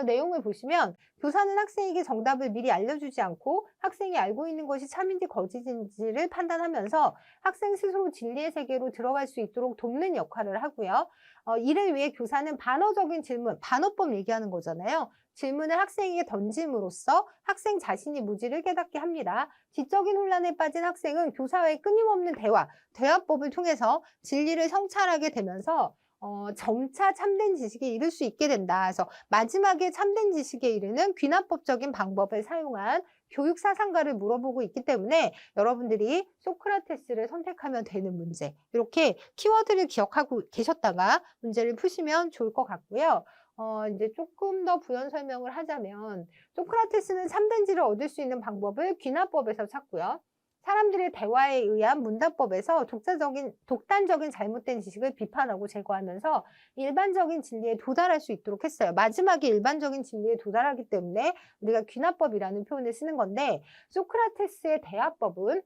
내용을 보시면 교사는 학생에게 정답을 미리 알려주지 않고 학생이 알고 있는 것이 참인지 거짓인지를 판단하면서 학생 스스로 진리의 세계로 들어갈 수 있도록 돕는 역할을 하고요. 이를 위해 교사는 반어적인 질문, 반어법 얘기하는 거잖아요. 질문을 학생에게 던짐으로써 학생 자신이 무지를 깨닫게 합니다. 지적인 혼란에 빠진 학생은 교사와의 끊임없는 대화법을 통해서 진리를 성찰하게 되면서 점차 참된 지식에 이를 수 있게 된다. 그래서 마지막에 참된 지식에 이르는 귀납법적인 방법을 사용한 교육 사상가를 물어보고 있기 때문에 여러분들이 소크라테스를 선택하면 되는 문제, 이렇게 키워드를 기억하고 계셨다가 문제를 푸시면 좋을 것 같고요. 이제 조금 더 부연 설명을 하자면 소크라테스는 참된 지를 얻을 수 있는 방법을 귀납법에서 찾고요. 사람들의 대화에 의한 문답법에서 독단적인 잘못된 지식을 비판하고 제거하면서 일반적인 진리에 도달할 수 있도록 했어요. 마지막에 일반적인 진리에 도달하기 때문에 우리가 귀납법이라는 표현을 쓰는 건데, 소크라테스의 대화법은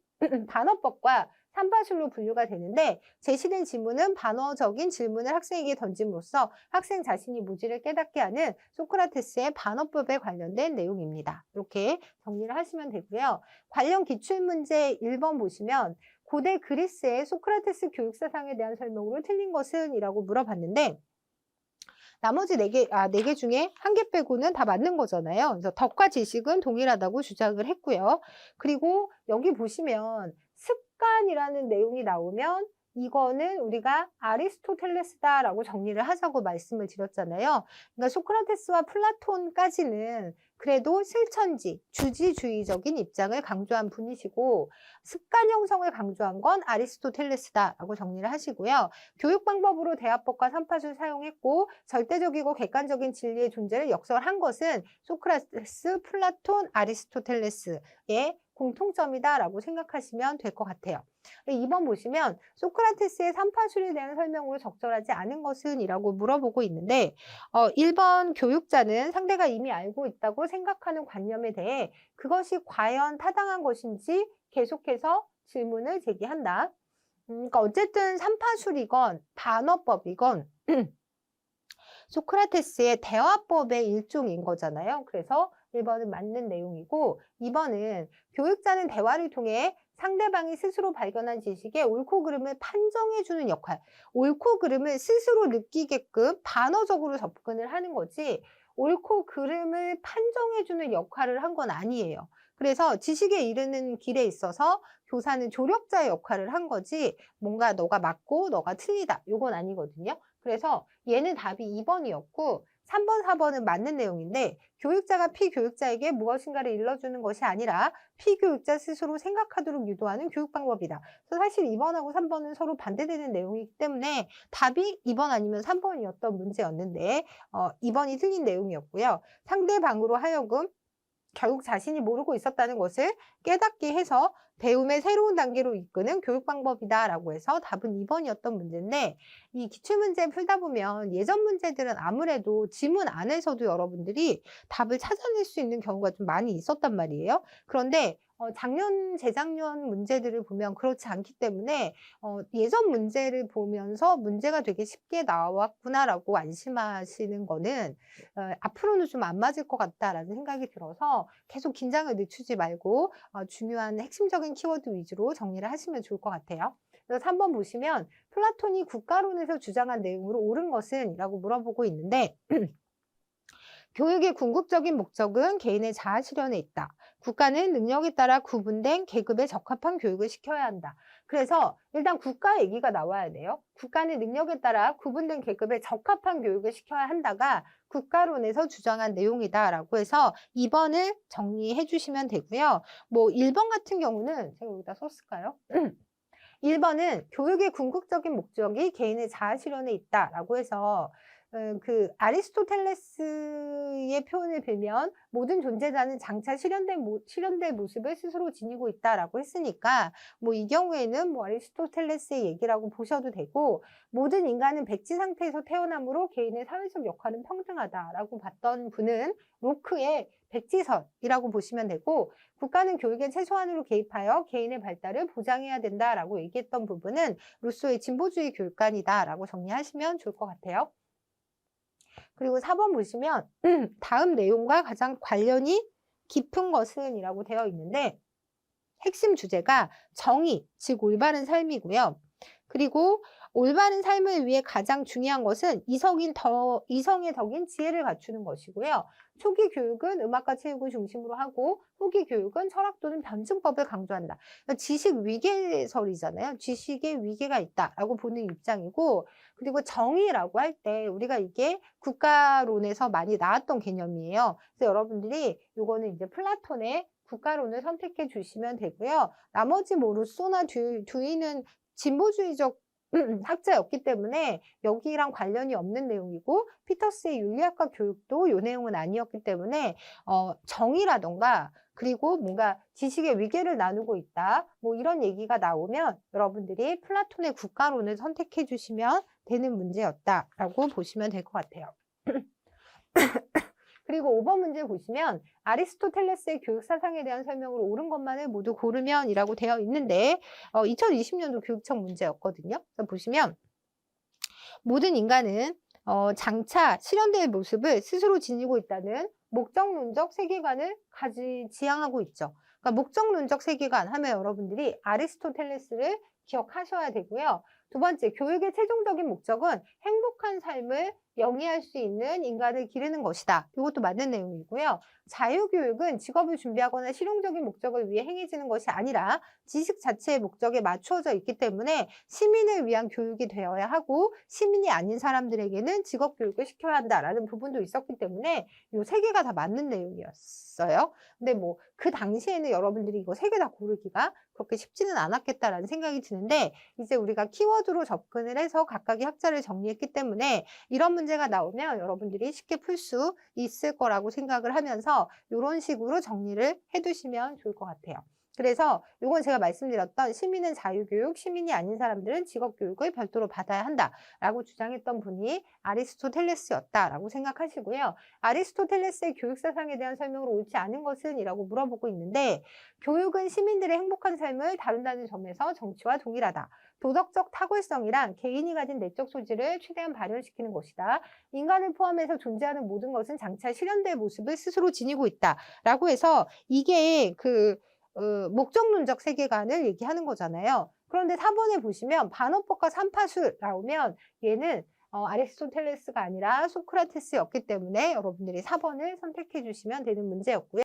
반어법과 삼파술로 분류가 되는데, 제시된 지문은 반어적인 질문을 학생에게 던짐으로써 학생 자신이 무지를 깨닫게 하는 소크라테스의 반어법에 관련된 내용입니다. 이렇게 정리를 하시면 되고요. 관련 기출문제 1번 보시면 고대 그리스의 소크라테스 교육사상에 대한 설명으로 틀린 것은? 이라고 물어봤는데, 나머지 네 개 중에 한 개 빼고는 다 맞는 거잖아요. 그래서 덕과 지식은 동일하다고 주장을 했고요. 그리고 여기 보시면 습관이라는 내용이 나오면 이거는 우리가 아리스토텔레스다라고 정리를 하자고 말씀을 드렸잖아요. 그러니까 소크라테스와 플라톤까지는 그래도 실천지, 주지주의적인 입장을 강조한 분이시고, 습관 형성을 강조한 건 아리스토텔레스다라고 정리를 하시고요. 교육 방법으로 대화법과 삼파술 사용했고 절대적이고 객관적인 진리의 존재를 역설한 것은 소크라테스, 플라톤, 아리스토텔레스의 공통점이다라고 생각하시면 될 것 같아요. 2번 보시면 소크라테스의 삼파술에 대한 설명으로 적절하지 않은 것은? 이라고 물어보고 있는데, 1번 교육자는 상대가 이미 알고 있다고 생각하는 관념에 대해 그것이 과연 타당한 것인지 계속해서 질문을 제기한다. 그러니까 어쨌든 삼파술이건 반어법이건 소크라테스의 대화법의 일종인 거잖아요. 그래서 1번은 맞는 내용이고, 2번은 교육자는 대화를 통해 상대방이 스스로 발견한 지식의 옳고 그름을 판정해주는 역할, 옳고 그름을 스스로 느끼게끔 반어적으로 접근을 하는 거지 옳고 그름을 판정해주는 역할을 한 건 아니에요. 그래서 지식에 이르는 길에 있어서 교사는 조력자의 역할을 한 거지 뭔가 너가 맞고 너가 틀리다 요건 아니거든요. 그래서 얘는 답이 2번이었고 3번, 4번은 맞는 내용인데, 교육자가 피교육자에게 무엇인가를 일러주는 것이 아니라 피교육자 스스로 생각하도록 유도하는 교육 방법이다. 그래서 사실 2번하고 3번은 서로 반대되는 내용이기 때문에 답이 2번 아니면 3번이었던 문제였는데 2번이 틀린 내용이었고요. 상대방으로 하여금 결국 자신이 모르고 있었다는 것을 깨닫게 해서 배움의 새로운 단계로 이끄는 교육 방법이다라고 해서 답은 2번이었던 문제인데, 이 기출문제 풀다 보면 예전 문제들은 아무래도 지문 안에서도 여러분들이 답을 찾아낼 수 있는 경우가 좀 많이 있었단 말이에요. 그런데 작년, 재작년 문제들을 보면 그렇지 않기 때문에 예전 문제를 보면서 문제가 되게 쉽게 나왔구나라고 안심하시는 거는 앞으로는 좀 안 맞을 것 같다라는 생각이 들어서 계속 긴장을 늦추지 말고 중요한 핵심적인 키워드 위주로 정리를 하시면 좋을 것 같아요. 그래서 3번 보시면 플라톤이 국가론에서 주장한 내용으로 옳은 것은? 이라고 물어보고 있는데, 교육의 궁극적인 목적은 개인의 자아 실현에 있다. 국가는 능력에 따라 구분된 계급에 적합한 교육을 시켜야 한다. 그래서 일단 국가 얘기가 나와야 돼요. 국가는 능력에 따라 구분된 계급에 적합한 교육을 시켜야 한다가 국가론에서 주장한 내용이다라고 해서 2번을 정리해 주시면 되고요. 뭐 1번 같은 경우는 제가 여기다 썼을까요? 1번은 교육의 궁극적인 목적이 개인의 자아 실현에 있다라고 해서 그 아리스토텔레스의 표현을 빌면 모든 존재자는 장차 실현될 모습을 스스로 지니고 있다라고 했으니까 뭐 이 경우에는 뭐 아리스토텔레스의 얘기라고 보셔도 되고, 모든 인간은 백지 상태에서 태어나므로 개인의 사회적 역할은 평등하다라고 봤던 분은 로크의 백지설이라고 보시면 되고, 국가는 교육의 최소한으로 개입하여 개인의 발달을 보장해야 된다라고 얘기했던 부분은 루소의 진보주의 교육관이다라고 정리하시면 좋을 것 같아요. 그리고 4번 보시면 다음 내용과 가장 관련이 깊은 것은 이라고 되어 있는데 핵심 주제가 정의, 즉 올바른 삶이고요. 그리고 올바른 삶을 위해 가장 중요한 것은 이성의 덕인 지혜를 갖추는 것이고요. 초기 교육은 음악과 체육을 중심으로 하고 후기 교육은 철학 또는 변증법을 강조한다. 그러니까 지식 위계설이잖아요. 지식에 위계가 있다라고 보는 입장이고, 그리고 정의라고 할 때 우리가 이게 국가론에서 많이 나왔던 개념이에요. 그래서 여러분들이 이거는 이제 플라톤의 국가론을 선택해 주시면 되고요. 나머지 뭐 루소나 듀이는 진보주의적 학자였기 때문에 여기랑 관련이 없는 내용이고 피터스의 윤리학과 교육도 이 내용은 아니었기 때문에 정의라던가 그리고 뭔가 지식의 위계를 나누고 있다 뭐 이런 얘기가 나오면 여러분들이 플라톤의 국가론을 선택해 주시면 되는 문제였다라고 보시면 될 것 같아요. 그리고 5번 문제 보시면 아리스토텔레스의 교육 사상에 대한 설명으로 옳은 것만을 모두 고르면 이라고 되어 있는데 2020년도 교육청 문제였거든요. 그래서 보시면 모든 인간은 장차 실현될 모습을 스스로 지니고 있다는 목적론적 세계관을 지향하고 있죠. 그러니까 목적론적 세계관 하면 여러분들이 아리스토텔레스를 기억하셔야 되고요. 두 번째, 교육의 최종적인 목적은 행복한 삶을 영위할 수 있는 인간을 기르는 것이다. 이것도 맞는 내용이고요. 자유교육은 직업을 준비하거나 실용적인 목적을 위해 행해지는 것이 아니라 지식 자체의 목적에 맞추어져 있기 때문에 시민을 위한 교육이 되어야 하고 시민이 아닌 사람들에게는 직업교육을 시켜야 한다라는 부분도 있었기 때문에 이 세 개가 다 맞는 내용이었어요. 근데 뭐 그 당시에는 여러분들이 이거 세 개 다 고르기가 그렇게 쉽지는 않았겠다라는 생각이 드는데 이제 우리가 키워드로 접근을 해서 각각의 학자를 정리했기 때문에 이런 문제가 나오면 여러분들이 쉽게 풀 수 있을 거라고 생각을 하면서 이런 식으로 정리를 해두시면 좋을 것 같아요. 그래서 이건 제가 말씀드렸던 시민은 자유교육, 시민이 아닌 사람들은 직업교육을 별도로 받아야 한다라고 주장했던 분이 아리스토텔레스였다라고 생각하시고요. 아리스토텔레스의 교육사상에 대한 설명으로 옳지 않은 것은 이라고 물어보고 있는데 교육은 시민들의 행복한 삶을 다룬다는 점에서 정치와 동일하다. 도덕적 탁월성이란 개인이 가진 내적 소질을 최대한 발현시키는 것이다. 인간을 포함해서 존재하는 모든 것은 장차 실현될 모습을 스스로 지니고 있다. 라고 해서 이게 목적론적 세계관을 얘기하는 거잖아요. 그런데 4번에 보시면 반어법과 삼파술 나오면 얘는 아리스토텔레스가 아니라 소크라테스였기 때문에 여러분들이 4번을 선택해 주시면 되는 문제였고요.